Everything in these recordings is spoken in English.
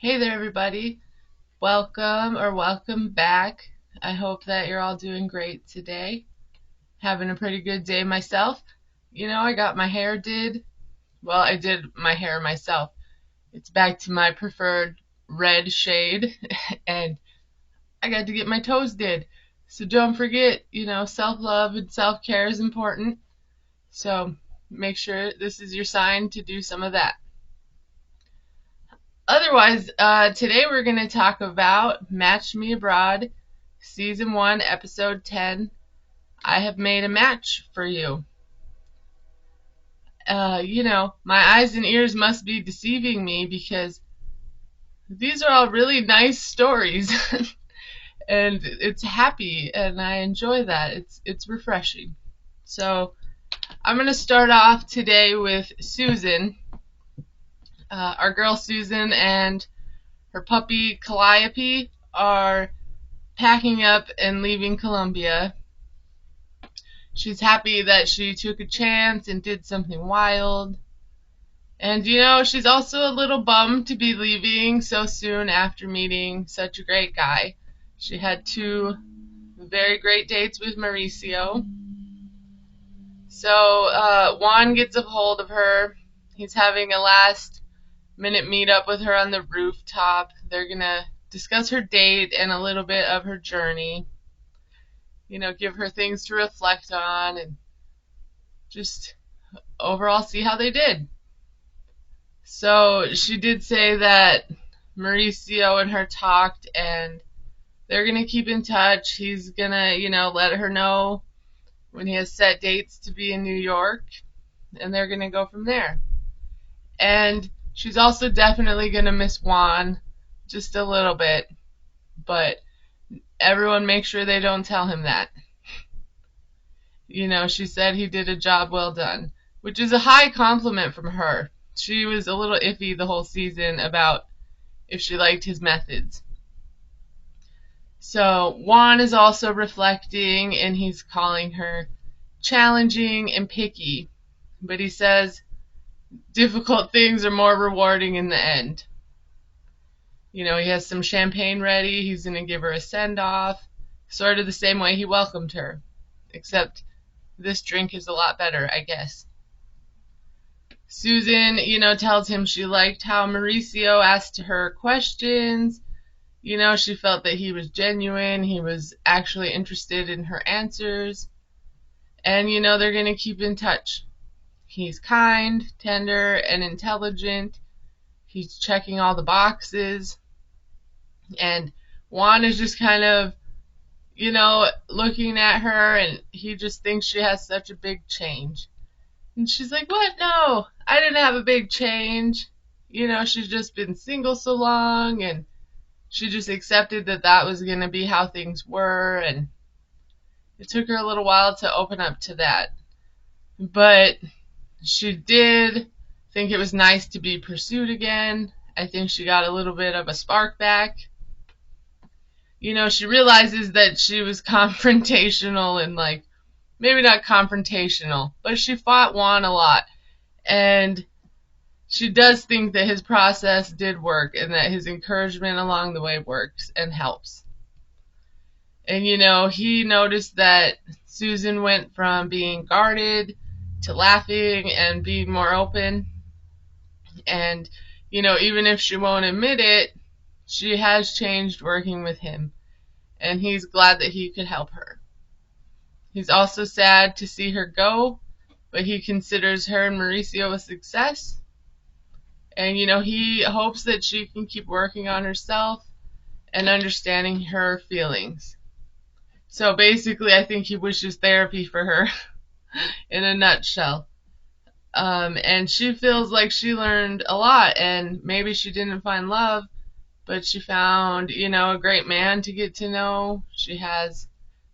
Hey there, everybody. Welcome back. I hope that you're all doing great today. Having a pretty good day myself. I got my hair did. Well, I did my hair myself. It's back to my preferred red shade, and I got to get my toes did. So don't forget, self-love and self-care is important. So make sure this is your sign to do some of that. Otherwise, today we're going to talk about Match Me Abroad, Season 1, Episode 10. I have made a match for you. My eyes and ears must be deceiving me because these are all really nice stories. And it's happy, and I enjoy that. It's refreshing. So I'm going to start off today with Susan. Our girl Susan and her puppy Calliope are packing up and leaving Colombia. She's happy that she took a chance and did something wild. And she's also a little bummed to be leaving so soon after meeting such a great guy. She had 2 very great dates with Mauricio. So Juan gets a hold of her. He's having a last-minute meetup with her on the rooftop. They're going to discuss her date and a little bit of her journey. Give her things to reflect on and just overall see how they did. So she did say that Mauricio and her talked and they're going to keep in touch. He's going to, let her know when he has set dates to be in New York, and they're going to go from there. And she's also definitely going to miss Juan just a little bit, but everyone make sure they don't tell him that. She said he did a job well done, which is a high compliment from her. She was a little iffy the whole season about if she liked his methods. So Juan is also reflecting, and he's calling her challenging and picky, but he says difficult things are more rewarding in the end. He has some champagne ready. He's going to give her a send-off, sort of the same way he welcomed her, except this drink is a lot better, I guess. Susan, tells him she liked how Mauricio asked her questions. She felt that he was genuine. He was actually interested in her answers. And, they're going to keep in touch. He's kind, tender, and intelligent. He's checking all the boxes. And Juan is just kind of, looking at her, and he just thinks she has such a big change. And she's like, what? No, I didn't have a big change. She's just been single so long, and she just accepted that that was going to be how things were, and it took her a little while to open up to that. But she did think it was nice to be pursued again. I think she got a little bit of a spark back. She realizes that she was confrontational and, maybe not confrontational, but she fought Juan a lot. And she does think that his process did work and that his encouragement along the way works and helps. And, he noticed that Susan went from being guarded to laughing and being more open. And, even if she won't admit it, she has changed working with him, and he's glad that he could help her. He's also sad to see her go, but he considers her and Mauricio a success. And, he hopes that she can keep working on herself and understanding her feelings. So basically, I think he wishes therapy for her in a nutshell. And she feels like she learned a lot, and maybe she didn't find love, but she found, a great man to get to know. She has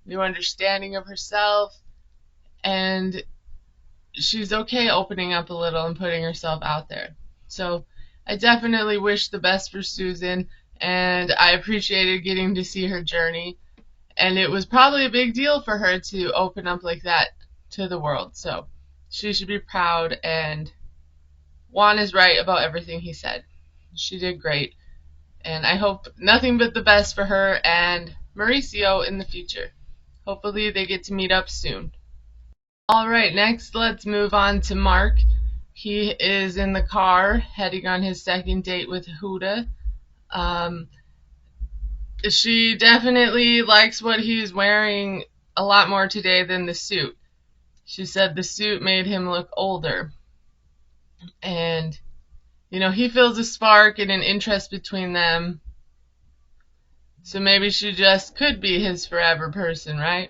new understanding of herself, and she's okay opening up a little and putting herself out there. So I definitely wish the best for Susan, and I appreciated getting to see her journey. And it was probably a big deal for her to open up like that to the world. So she should be proud, and Juan is right about everything he said. She did great. And I hope nothing but the best for her and Mauricio in the future. Hopefully they get to meet up soon. Alright, next let's move on to Mark. He is in the car heading on his second date with Huda. She definitely likes what he's wearing a lot more today than the suit. She said the suit made him look older. And, he feels a spark and an interest between them. So maybe she just could be his forever person, right?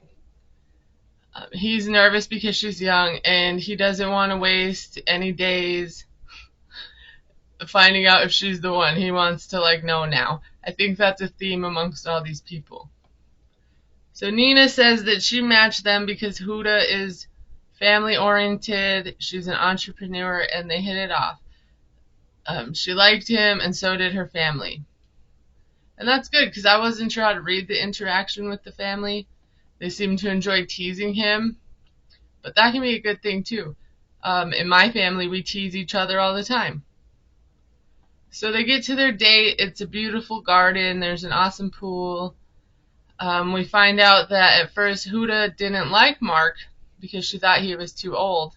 He's nervous because she's young and he doesn't want to waste any days finding out if she's the one. He wants to know now. I think that's a theme amongst all these people. So Nina says that she matched them because Huda is family oriented, she's an entrepreneur, and they hit it off. She liked him and so did her family. And that's good because I wasn't sure how to read the interaction with the family. They seem to enjoy teasing him, but that can be a good thing too. In my family, we tease each other all the time. So they get to their date. It's a beautiful garden. There's an awesome pool. We find out that at first Huda didn't like Mark because she thought he was too old.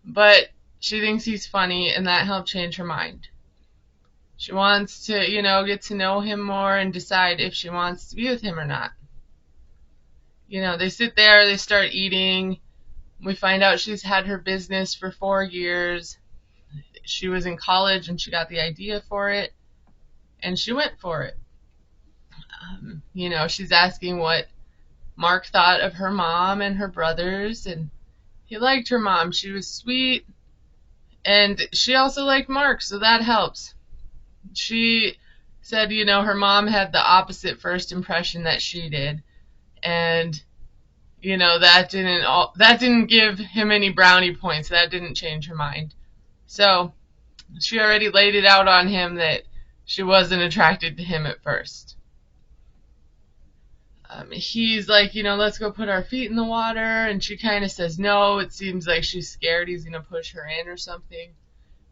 But she thinks he's funny, and that helped change her mind. She wants to, get to know him more and decide if she wants to be with him or not. They sit there, they start eating. We find out she's had her business for 4 years. She was in college and she got the idea for it, and she went for it. She's asking what Mark thought of her mom and her brothers, and he liked her mom. She was sweet, and she also liked Mark, so that helps. She said, her mom had the opposite first impression that she did, and that didn't give him any brownie points. That didn't change her mind. So she already laid it out on him that she wasn't attracted to him at first. He's like, let's go put our feet in the water, and she kind of says no. It seems like she's scared he's going to push her in or something.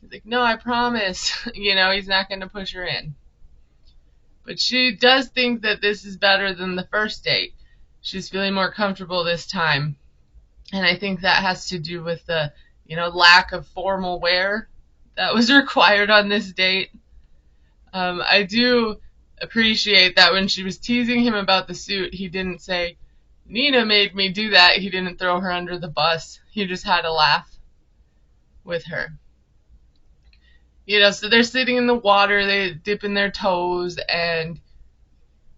He's like, no, I promise. He's not going to push her in. But she does think that this is better than the first date. She's feeling more comfortable this time. And I think that has to do with the, lack of formal wear that was required on this date. I do appreciate that when she was teasing him about the suit, he didn't say, Nina made me do that. He didn't throw her under the bus. He just had a laugh with her. So they're sitting in the water, they dip in their toes, and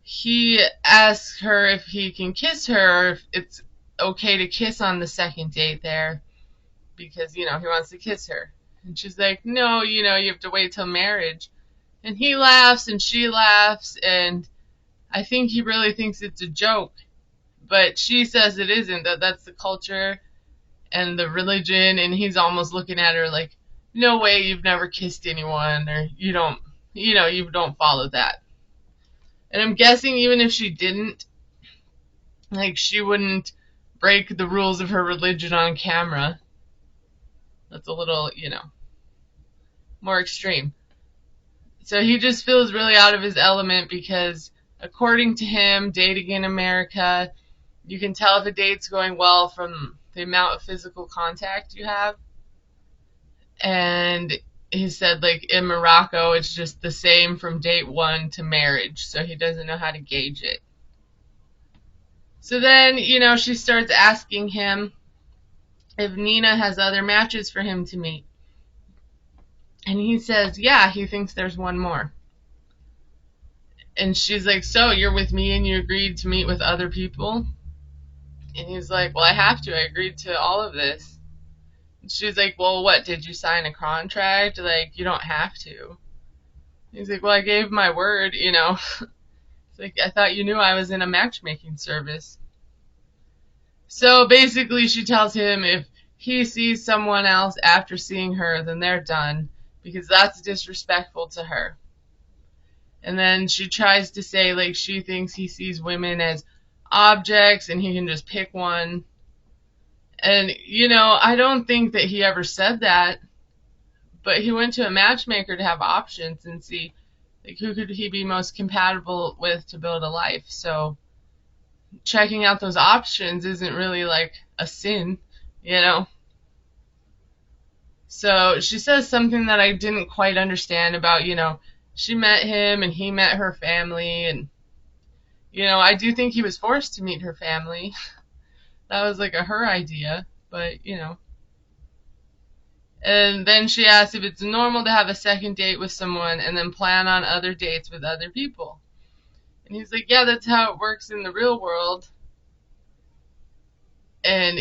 he asks her if he can kiss her, or if it's okay to kiss on the second date there, because, he wants to kiss her. And she's like, no, you have to wait till marriage. And he laughs and she laughs, and I think he really thinks it's a joke. But she says it isn't, that's the culture and the religion, and he's almost looking at her like, no way, you've never kissed anyone, or you don't follow that. And I'm guessing even if she didn't, she wouldn't break the rules of her religion on camera. That's a little, more extreme. So he just feels really out of his element because, according to him, dating in America, you can tell if a date's going well from the amount of physical contact you have. And he said, in Morocco, it's just the same from date 1 to marriage, so he doesn't know how to gauge it. So then, she starts asking him if Nina has other matches for him to meet. And he says, yeah, he thinks there's one more. And she's like, so you're with me and you agreed to meet with other people? And he's like, well, I have to. I agreed to all of this. And she's like, well, what, did you sign a contract? You don't have to. He's like, well, I gave my word, It's like, I thought you knew I was in a matchmaking service. So basically she tells him if he sees someone else after seeing her, then they're done, because that's disrespectful to her. And then she tries to say, she thinks he sees women as objects and he can just pick one. And, I don't think that he ever said that, but he went to a matchmaker to have options and see Like, who could he be most compatible with to build a life? So checking out those options isn't really like a sin, you know? So she says something that I didn't quite understand about, she met him and he met her family, and, I do think he was forced to meet her family. That was like her idea, but. And then she asks if it's normal to have a second date with someone and then plan on other dates with other people. And he's like, yeah, that's how it works in the real world. And,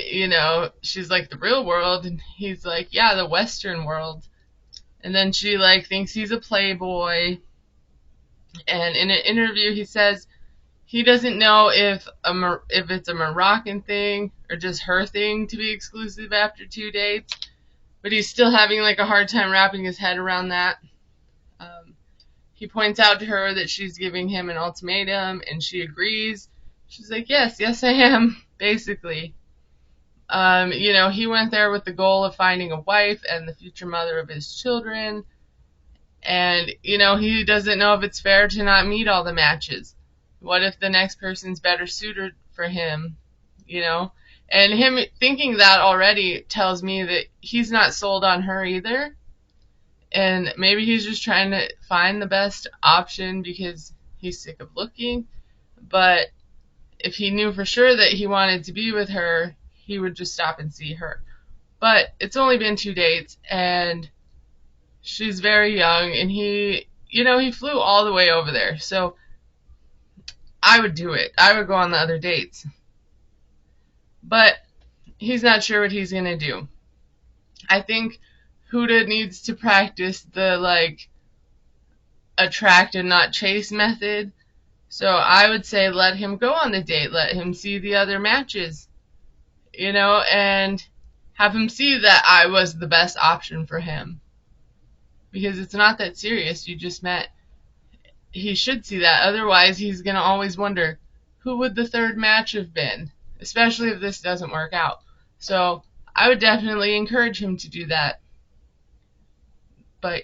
she's like, the real world? And he's like, yeah, the Western world. And then she, thinks he's a playboy. And in an interview, he says he doesn't know if it's a Moroccan thing or just her thing to be exclusive after 2 dates. But he's still having, a hard time wrapping his head around that. He points out to her that she's giving him an ultimatum, and she agrees. She's like, yes, I am, basically. He went there with the goal of finding a wife and the future mother of his children. And, he doesn't know if it's fair to not meet all the matches. What if the next person's better suited for him, And him thinking that already tells me that he's not sold on her either. And maybe he's just trying to find the best option because he's sick of looking. But if he knew for sure that he wanted to be with her, he would just stop and see her. But it's only been 2 dates, and she's very young, and he flew all the way over there. So I would do it. I would go on the other dates. But he's not sure what he's going to do. I think Huda needs to practice the, attract and not chase method. So I would say let him go on the date. Let him see the other matches, and have him see that I was the best option for him. Because it's not that serious. You just met. He should see that. Otherwise, he's going to always wonder, who would the third match have been? Especially if this doesn't work out. So I would definitely encourage him to do that. But,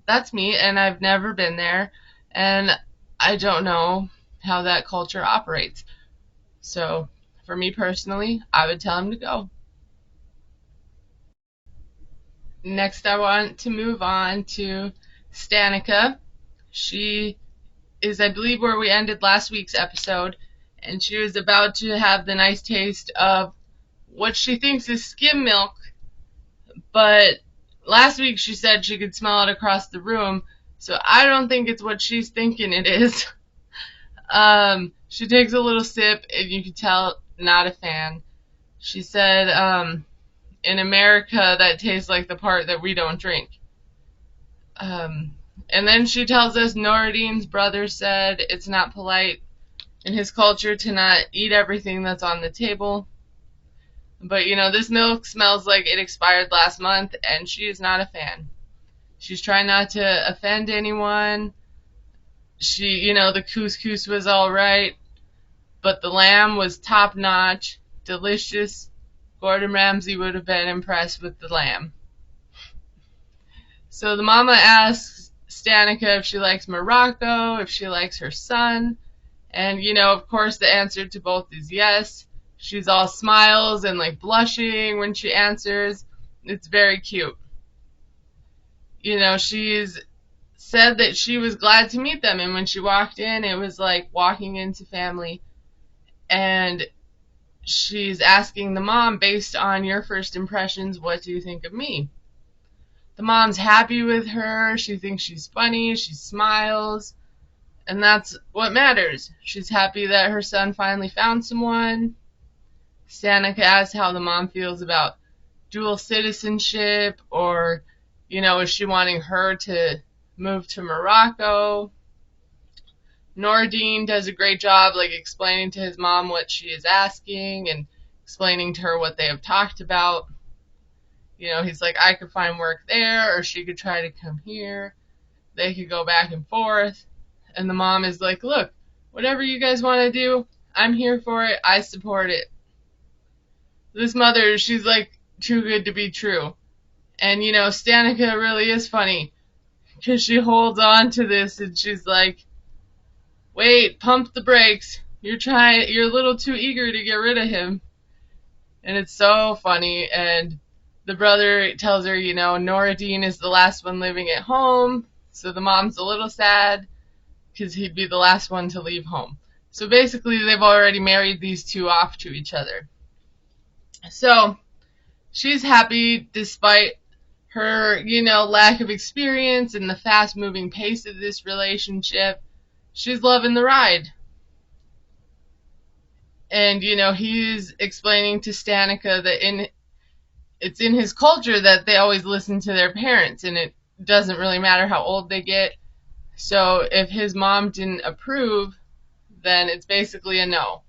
that's me, and I've never been there, and I don't know how that culture operates. So, for me personally, I would tell him to go. Next, I want to move on to Stanika. She is, I believe, where we ended last week's episode, and she was about to have the nice taste of what she thinks is skim milk, but last week she said she could smell it across the room, so I don't think it's what she's thinking it is. She takes a little sip, and you can tell, not a fan. She said, in America, that tastes like the part that we don't drink. And then she tells us Noradin's brother said it's not polite in his culture to not eat everything that's on the table. But, this milk smells like it expired last month, and she is not a fan. She's trying not to offend anyone. The couscous was alright, but the lamb was top-notch, delicious. Gordon Ramsay would have been impressed with the lamb. So the mama asks Stanika if she likes Morocco, if she likes her son, and, of course the answer to both is yes. She's all smiles and blushing when she answers. It's very cute. She's said that she was glad to meet them, and when she walked in, it was like walking into family. And she's asking the mom, based on your first impressions, what do you think of me? The mom's happy with her. She thinks she's funny. She smiles. And that's what matters. She's happy that her son finally found someone. Stanika asks how the mom feels about dual citizenship, or, is she wanting her to move to Morocco? Noradin does a great job, explaining to his mom what she is asking and explaining to her what they have talked about. He's like, I could find work there, or she could try to come here. They could go back and forth. And the mom is like, look, whatever you guys want to do, I'm here for it. I support it. This mother, she's too good to be true. And, Stanika really is funny. because she holds on to this and she's like, wait, pump the brakes. You're a little too eager to get rid of him. And it's so funny. And the brother tells her, Noradine is the last one living at home. So the mom's a little sad because he'd be the last one to leave home. So basically, they've already married these two off to each other. So she's happy despite her, lack of experience and the fast-moving pace of this relationship. She's loving the ride. And, he's explaining to Stanika that it's in his culture that they always listen to their parents, and it doesn't really matter how old they get. So if his mom didn't approve, then it's basically a no.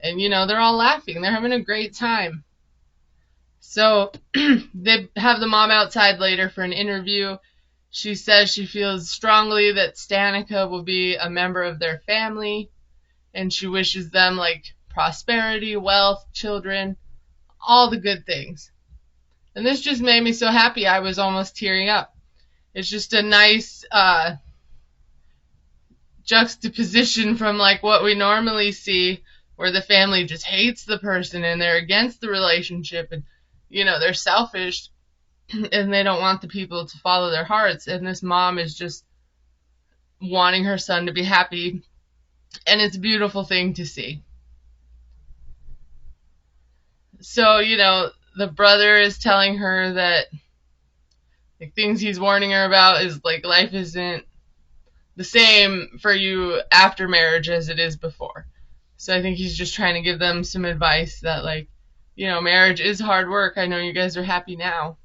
And, they're all laughing. They're having a great time. So they have the mom outside later for an interview. She says she feels strongly that Stanika will be a member of their family, and she wishes them, prosperity, wealth, children, all the good things. And this just made me so happy I was almost tearing up. It's just a nice juxtaposition from what we normally see, where the family just hates the person and they're against the relationship, and they're selfish and they don't want the people to follow their hearts. And this mom is just wanting her son to be happy, and it's a beautiful thing to see. So, the brother is telling her that things he's warning her about is life isn't the same for you after marriage as it is before. So I think he's just trying to give them some advice that marriage is hard work. I know you guys are happy now.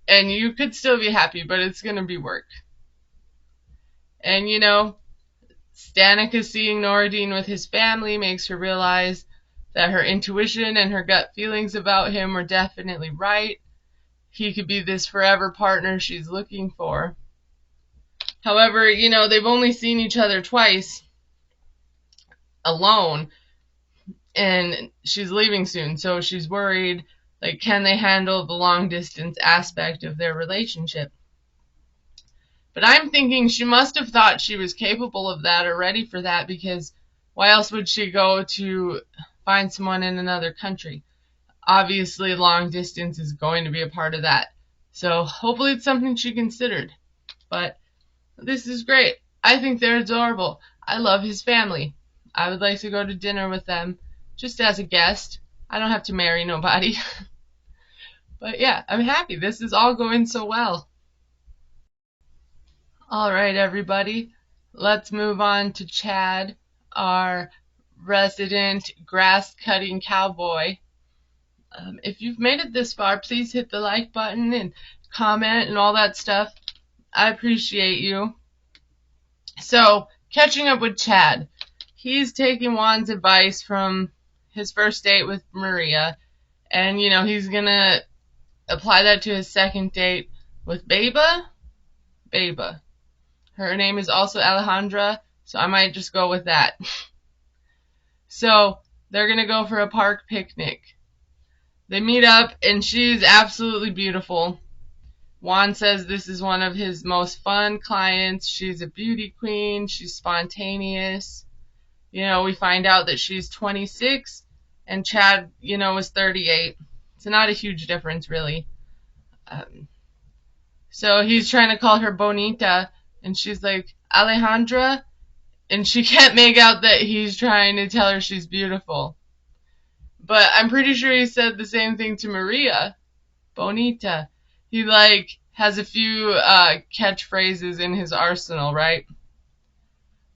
And you could still be happy, but it's going to be work. And Stanika seeing Noradine with his family makes her realize that her intuition and her gut feelings about him were definitely right. He could be this forever partner she's looking for. However, they've only seen each other twice alone, and she's leaving soon, so she's worried, can they handle the long distance aspect of their relationship? But I'm thinking she must have thought she was capable of that or ready for that, because why else would she go to find someone in another country? Obviously, long distance is going to be a part of that. So hopefully it's something she considered. But this is great. I think they're adorable. I love his family. I would like to go to dinner with them just as a guest. I don't have to marry nobody. But yeah, I'm happy. This is all going so well. All right, everybody. Let's move on to Chad, our resident grass-cutting cowboy. If you've made it this far, please hit the like button and comment and all that stuff. I appreciate you. So, catching up with Chad. He's taking Juan's advice from his first date with Maria, and, he's going to apply that to his second date with Beba. Her name is also Alejandra, so I might just go with that. So, they're going to go for a park picnic. They meet up, and she's absolutely beautiful. Juan says this is one of his most fun clients. She's a beauty queen. She's spontaneous. We find out that she's 26, and Chad, is 38. It's not a huge difference, really. So he's trying to call her Bonita, and she's like, Alejandra? And she can't make out that he's trying to tell her she's beautiful. But I'm pretty sure he said the same thing to Maria. Bonita. He, has a few catchphrases in his arsenal, right?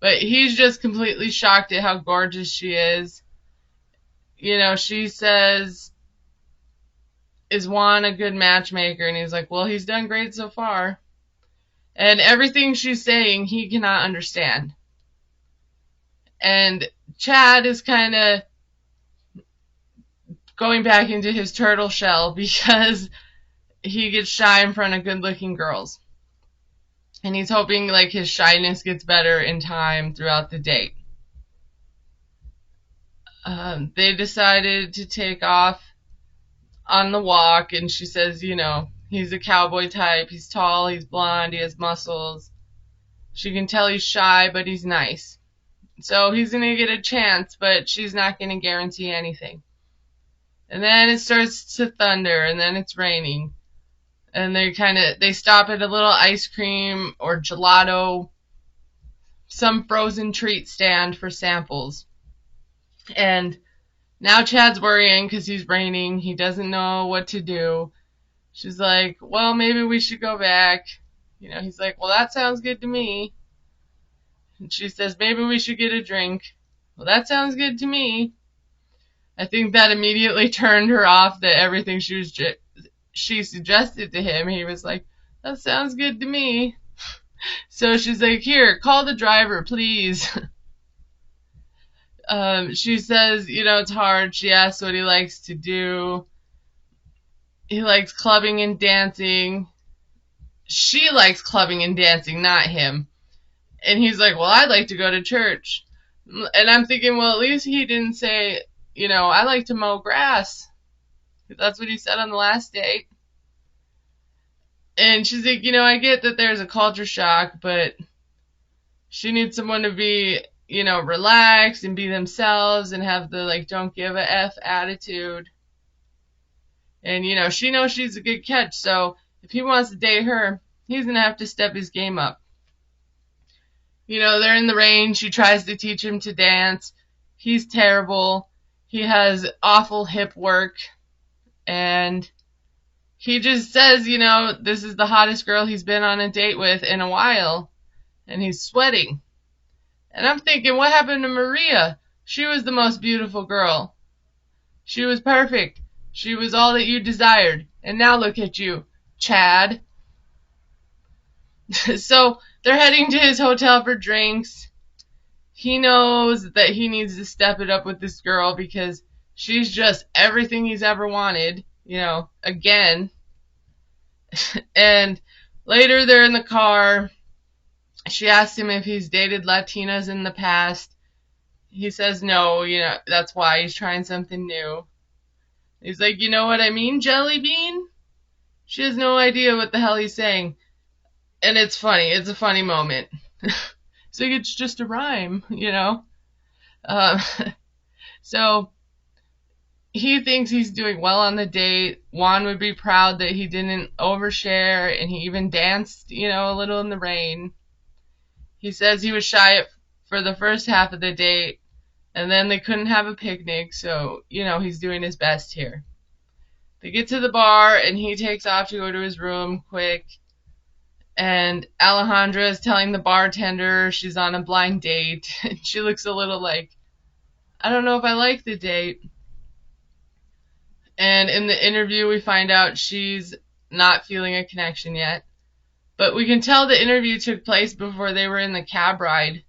But he's just completely shocked at how gorgeous she is. She says, is Juan a good matchmaker? And he's like, well, he's done great so far. And everything she's saying, he cannot understand. And Chad is kind of going back into his turtle shell because he gets shy in front of good-looking girls. And he's hoping, his shyness gets better in time throughout the date. They decided to take off on the walk, and she says, He's a cowboy type. He's tall, he's blonde, he has muscles. She can tell he's shy, but he's nice. So he's going to get a chance, but she's not going to guarantee anything. And then it starts to thunder, and then it's raining. And they stop at a little ice cream or gelato, some frozen treat stand for samples. And now Chad's worrying because he's raining. He doesn't know what to do. She's like, well, maybe we should go back. He's like, well, that sounds good to me. And she says, maybe we should get a drink. Well, that sounds good to me. I think that immediately turned her off that everything she suggested to him. He was like, that sounds good to me. So she's like, here, call the driver, please. She says, it's hard. She asks what he likes to do. He likes clubbing and dancing. She likes clubbing and dancing, not him. And he's like, well, I'd like to go to church. And I'm thinking, well, at least he didn't say, I like to mow grass. That's what he said on the last date. And she's like, I get that there's a culture shock, but she needs someone to be, relaxed and be themselves and have the, don't give a F attitude. And, she knows she's a good catch, so if he wants to date her, he's going to have to step his game up. They're in the rain. She tries to teach him to dance. He's terrible. He has awful hip work. And he just says, this is the hottest girl he's been on a date with in a while. And he's sweating. And I'm thinking, what happened to Maria? She was the most beautiful girl. She was perfect. She was all that you desired. And now look at you, Chad. So they're heading to his hotel for drinks. He knows that he needs to step it up with this girl because she's just everything he's ever wanted, again. And later they're in the car. She asks him if he's dated Latinas in the past. He says no, that's why he's trying something new. He's like, you know what I mean, Jelly Bean? She has no idea what the hell he's saying. And it's funny. It's a funny moment. So it's just a rhyme, So he thinks he's doing well on the date. Juan would be proud that he didn't overshare, and he even danced, a little in the rain. He says he was shy for the first half of the date, and then they couldn't have a picnic, so, he's doing his best here. They get to the bar, and he takes off to go to his room quick. And Alejandra is telling the bartender she's on a blind date. And she looks a little like, I don't know if I like the date. And in the interview, we find out she's not feeling a connection yet. But we can tell the interview took place before they were in the cab ride.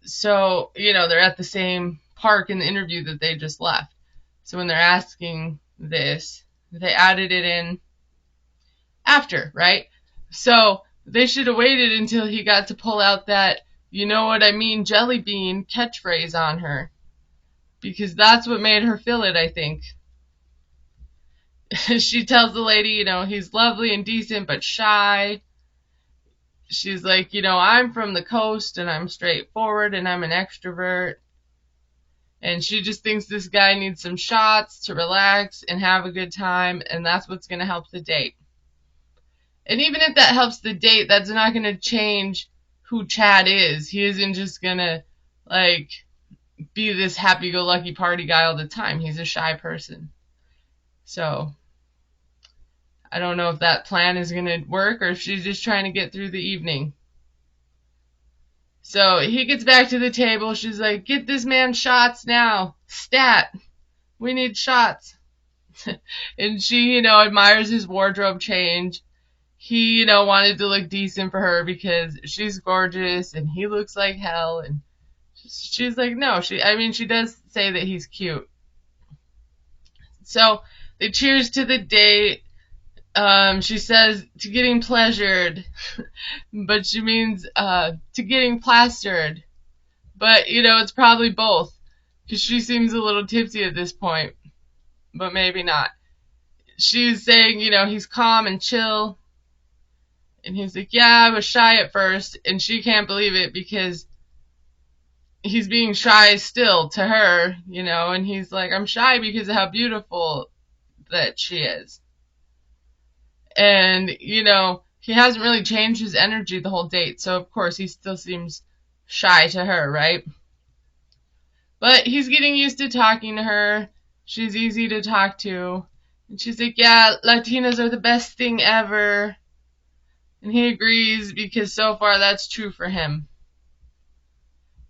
So, they're at the same park in the interview that they just left. So when they're asking this, they added it in after, right? So they should have waited until he got to pull out that, you know what I mean, Jelly Bean catchphrase on her. Because that's what made her feel it, I think. She tells the lady, he's lovely and decent but shy. She's like, I'm from the coast and I'm straightforward and I'm an extrovert. And she just thinks this guy needs some shots to relax and have a good time, and that's what's going to help the date. And even if that helps the date, that's not going to change who Chad is. He isn't just going to, be this happy-go-lucky party guy all the time. He's a shy person. So, I don't know if that plan is going to work or if she's just trying to get through the evening. So, he gets back to the table. She's like, get this man shots now. Stat. We need shots. And she, admires his wardrobe change. He, wanted to look decent for her because she's gorgeous and he looks like hell. And she's like, no, she does say that he's cute. So they cheers to the date. She says to getting pleasured, but she means to getting plastered. But, it's probably both because she seems a little tipsy at this point, but maybe not. she's saying, he's calm and chill. And he's like, yeah, I was shy at first. And she can't believe it because he's being shy still to her, and he's like, I'm shy because of how beautiful that she is. And, he hasn't really changed his energy the whole date. So, of course, he still seems shy to her, right? But he's getting used to talking to her. She's easy to talk to. And she's like, yeah, Latinas are the best thing ever. And he agrees because so far that's true for him.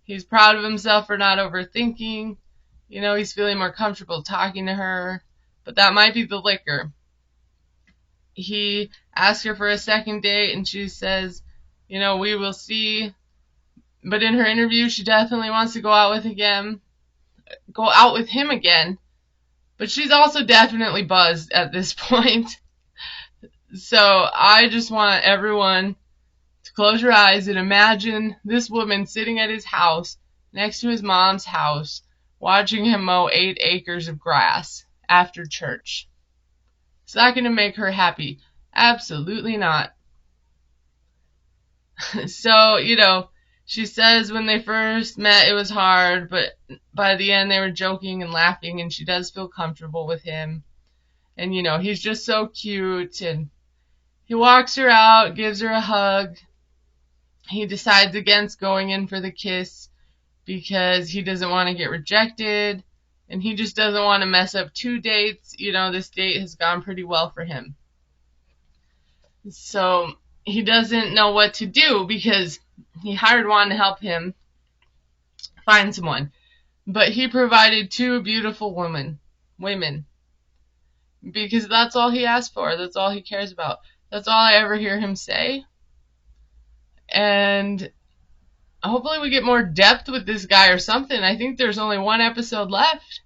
He's proud of himself for not overthinking. He's feeling more comfortable talking to her. But that might be the liquor. He asks her for a second date and she says, we will see. But in her interview, she definitely wants to go out with him again. But she's also definitely buzzed at this point. So I just want everyone to close your eyes and imagine this woman sitting at his house, next to his mom's house, watching him mow 8 acres of grass after church. Is that going to make her happy? Absolutely not. So, she says when they first met it was hard, but by the end they were joking and laughing, and she does feel comfortable with him. And, he's just so cute, and he walks her out, gives her a hug. He decides against going in for the kiss because he doesn't want to get rejected, and he just doesn't want to mess up 2 dates. This date has gone pretty well for him. So he doesn't know what to do because he hired Juan to help him find someone. But he provided 2 beautiful women. Because that's all he asked for. That's all he cares about. That's all I ever hear him say. And hopefully we get more depth with this guy or something. I think there's only 1 episode left.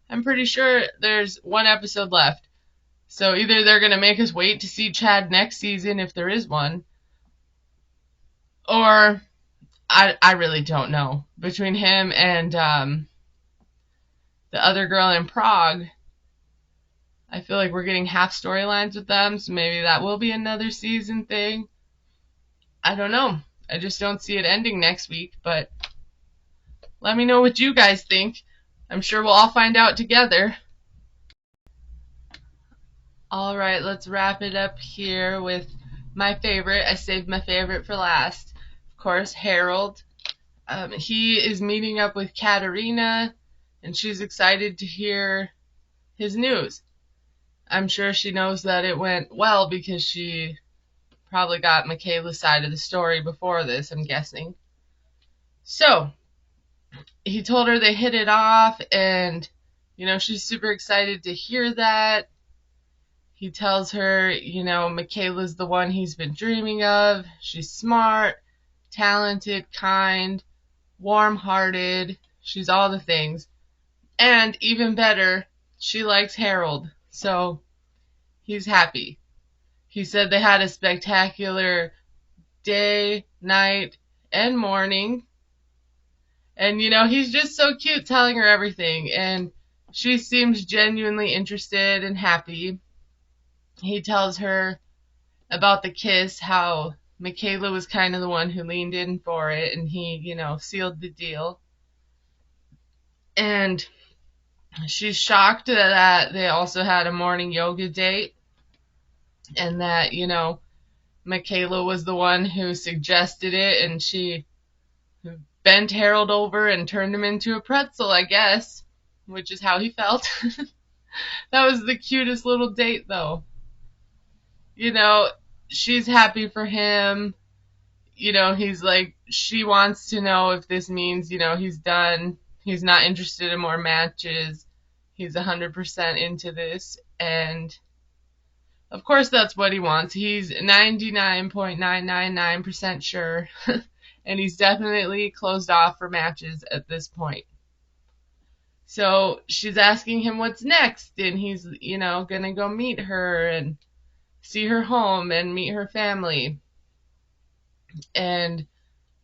I'm pretty sure there's 1 episode left. So either they're going to make us wait to see Chad next season if there is one, or I really don't know. Between him and the other girl in Prague, I feel like we're getting half storylines with them, so maybe that will be another season thing. I don't know. I just don't see it ending next week, but let me know what you guys think. I'm sure we'll all find out together. Alright, let's wrap it up here with my favorite. I saved my favorite for last. Of course, Harold. He is meeting up with Katerina, and she's excited to hear his news. I'm sure she knows that it went well because she probably got Michaela's side of the story before this, I'm guessing. So, he told her they hit it off, and, she's super excited to hear that. He tells her, Michaela's the one he's been dreaming of. She's smart, talented, kind, warm-hearted. She's all the things. And even better, she likes Harold. So he's happy. He said they had a spectacular day, night, and morning. And, he's just so cute telling her everything. And she seems genuinely interested and happy. He tells her about the kiss, how Michaela was kind of the one who leaned in for it, and he, sealed the deal. And she's shocked that they also had a morning yoga date, and that, Michaela was the one who suggested it, and she bent Harold over and turned him into a pretzel, I guess, which is how he felt. That was the cutest little date, though. She's happy for him. He's like, she wants to know if this means, he's done. He's not interested in more matches. He's 100% into this. And, of course, that's what he wants. He's 99.999% sure. And he's definitely closed off for matches at this point. So she's asking him what's next. And he's, going to go meet her and see her home and meet her family. And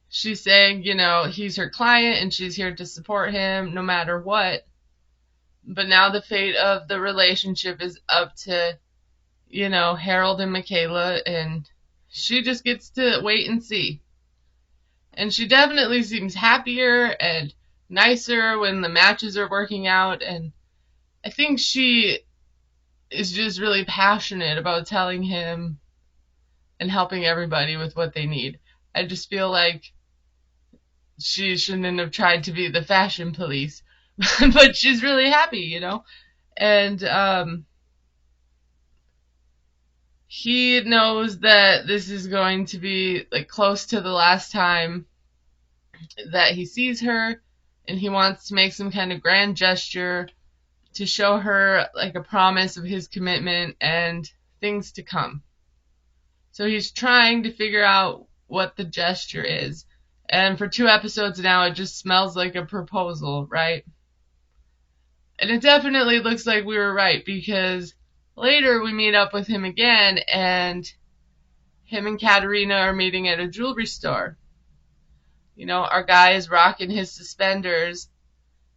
she's saying, he's her client and she's here to support him no matter what. But now the fate of the relationship is up to, Harold and Michaela, and she just gets to wait and see. And she definitely seems happier and nicer when the matches are working out, and I think she is just really passionate about telling him and helping everybody with what they need. I just feel like she shouldn't have tried to be the fashion police, but she's really happy. And he knows that this is going to be like close to the last time that he sees her, and he wants to make some kind of grand gesture to show her like a promise of his commitment and things to come. So he's trying to figure out what the gesture is. And for 2 episodes now, it just smells like a proposal, right? And it definitely looks like we were right, because later we meet up with him again, and him and Katerina are meeting at a jewelry store. Our guy is rocking his suspenders,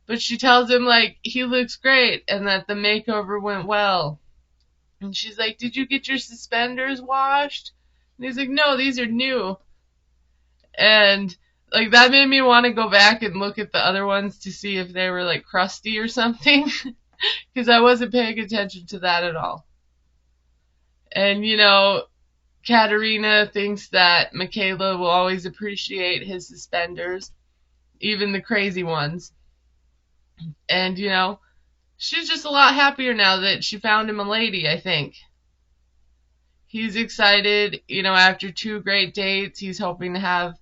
but she tells him, like, he looks great and that the makeover went well. And she's like, did you get your suspenders washed? And he's like, no, these are new. And like that made me want to go back and look at the other ones to see if they were like crusty or something, because I wasn't paying attention to that at all. And Katerina thinks that Michaela will always appreciate his suspenders, even the crazy ones. And she's just a lot happier now that she found him a lady, I think. He's excited, after 2 great dates, he's hoping to have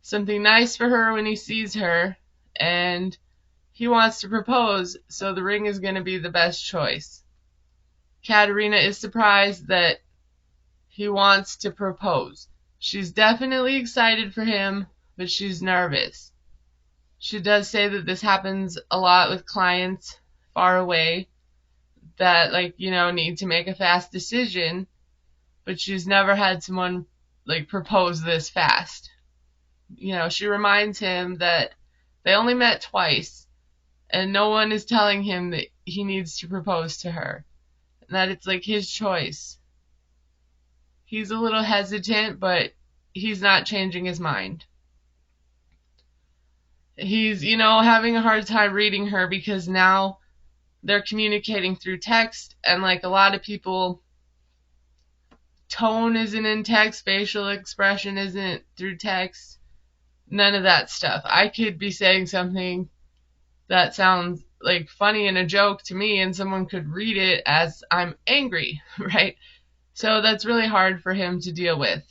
something nice for her when he sees her, and he wants to propose, so the ring is going to be the best choice. Katerina is surprised that he wants to propose. She's definitely excited for him, but she's nervous. She does say that this happens a lot with clients far away that need to make a fast decision, but she's never had someone propose this fast. She reminds him that they only met twice, and no one is telling him that he needs to propose to her, and that it's his choice. He's a little hesitant, but he's not changing his mind. He's, having a hard time reading her because now they're communicating through text, and a lot of people, tone isn't in text, facial expression isn't through text. None of that stuff. I could be saying something that sounds funny and a joke to me, and someone could read it as I'm angry, right? So that's really hard for him to deal with.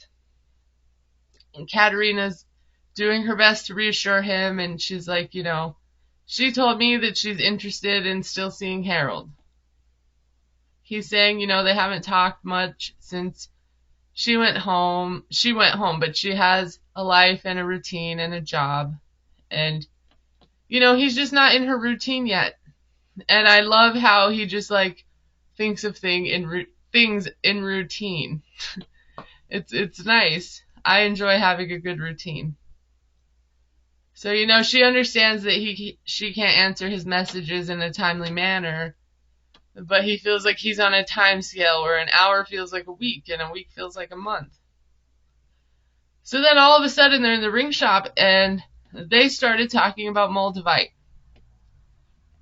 And Katerina's doing her best to reassure him, and she's like, she told me that she's interested in still seeing Harold. He's saying, they haven't talked much since she went home, but she has a life and a routine and a job. And, he's just not in her routine yet. And I love how he just, thinks of things in routine. It's nice. I enjoy having a good routine. So, she understands that she can't answer his messages in a timely manner, but he feels like he's on a time scale where an hour feels like a week and a week feels like a month. So then all of a sudden they're in the ring shop, and they started talking about Moldavite.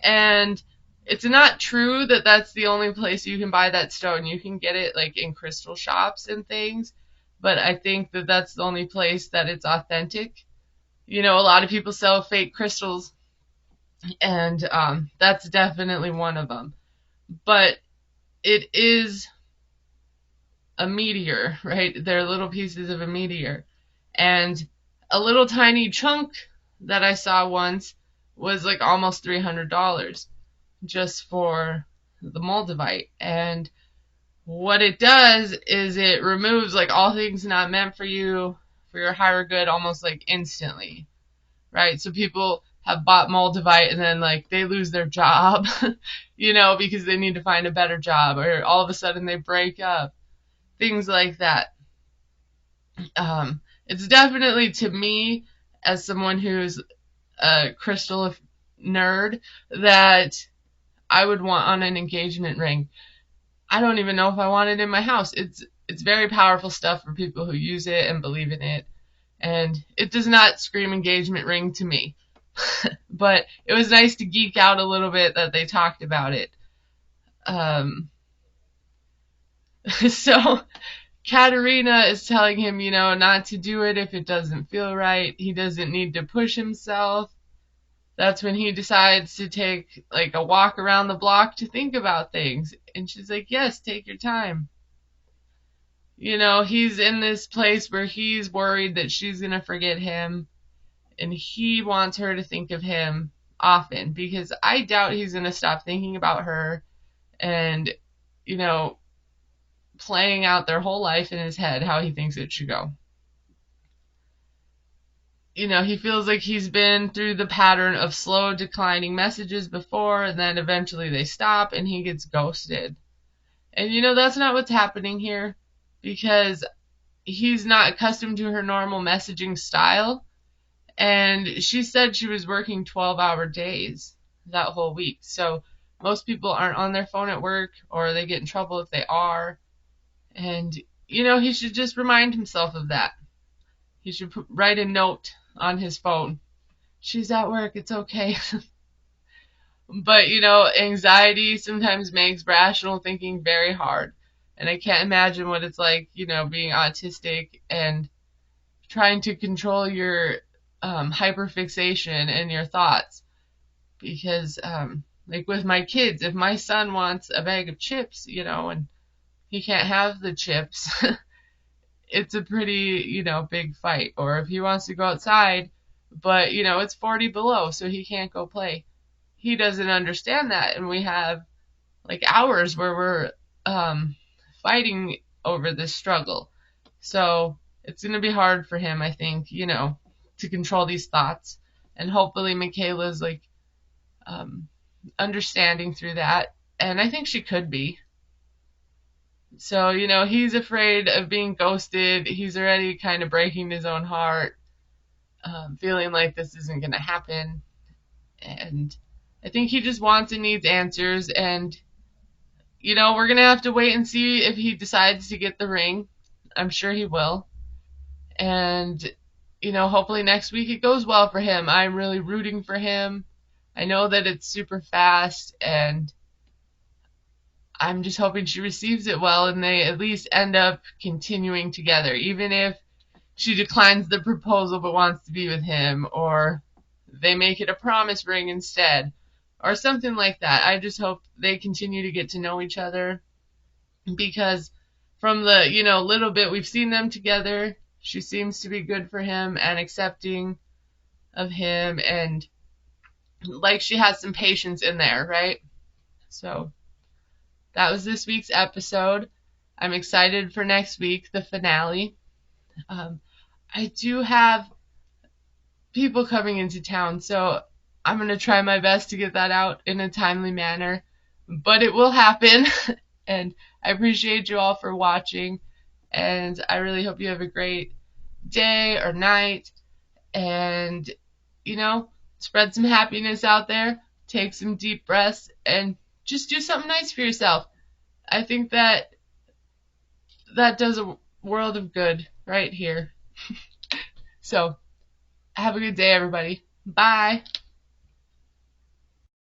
And it's not true that that's the only place you can buy that stone. You can get it in crystal shops and things, but I think that that's the only place that it's authentic. A lot of people sell fake crystals, and that's definitely one of them. But it is a meteor, right? They're little pieces of a meteor. And a little tiny chunk that I saw once was almost $300 just for the Moldavite. And what it does is it removes all things not meant for you, for your higher good, almost instantly, right? So people have bought Moldavite and then they lose their job, because they need to find a better job, or all of a sudden they break up, things like that. It's definitely, to me, as someone who's a crystal nerd, that I would want on an engagement ring. I don't even know if I want it in my house. It's very powerful stuff for people who use it and believe in it. And it does not scream engagement ring to me. But it was nice to geek out a little bit that they talked about it. So Katerina is telling him, not to do it if it doesn't feel right. He doesn't need to push himself. That's when he decides to take like a walk around the block to think about things. And she's like, yes, take your time. He's in this place where he's worried that she's going to forget him. And he wants her to think of him often, because I doubt he's going to stop thinking about her and, playing out their whole life in his head how he thinks it should go. He feels like he's been through the pattern of slow declining messages before, and then eventually they stop and he gets ghosted. And that's not what's happening here, because he's not accustomed to her normal messaging style. And she said she was working 12-hour days that whole week. So most people aren't on their phone at work, or they get in trouble if they are. And, he should just remind himself of that. He should write a note on his phone. She's at work, it's okay. But, anxiety sometimes makes rational thinking very hard. And I can't imagine what it's like, being autistic and trying to control your hyperfixation and your thoughts. Because, like with my kids, if my son wants a bag of chips, and he can't have the chips, it's a pretty, big fight. Or if he wants to go outside, but, it's 40 below, so he can't go play. He doesn't understand that, and we have, like, hours where we're fighting over this struggle. So it's going to be hard for him, I think, to control these thoughts. And hopefully Michaela's, like, understanding through that. And I think she could be. So, he's afraid of being ghosted. He's already kind of breaking his own heart, feeling like this isn't going to happen. And I think he just wants and needs answers. And, we're going to have to wait and see if he decides to get the ring. I'm sure he will. And, hopefully next week it goes well for him. I'm really rooting for him. I know that it's super fast, and I'm just hoping she receives it well and they at least end up continuing together, even if she declines the proposal but wants to be with him, or they make it a promise ring instead, or something like that. I just hope they continue to get to know each other, because from the, little bit we've seen them together, she seems to be good for him and accepting of him, and like she has some patience in there, right? So that was this week's episode. I'm excited for next week, the finale. I do have people coming into town, so I'm going to try my best to get that out in a timely manner. But it will happen, and I appreciate you all for watching, and I really hope you have a great day or night, and, spread some happiness out there, take some deep breaths, and just do something nice for yourself. I think that does a world of good right here. So, have a good day, everybody. Bye.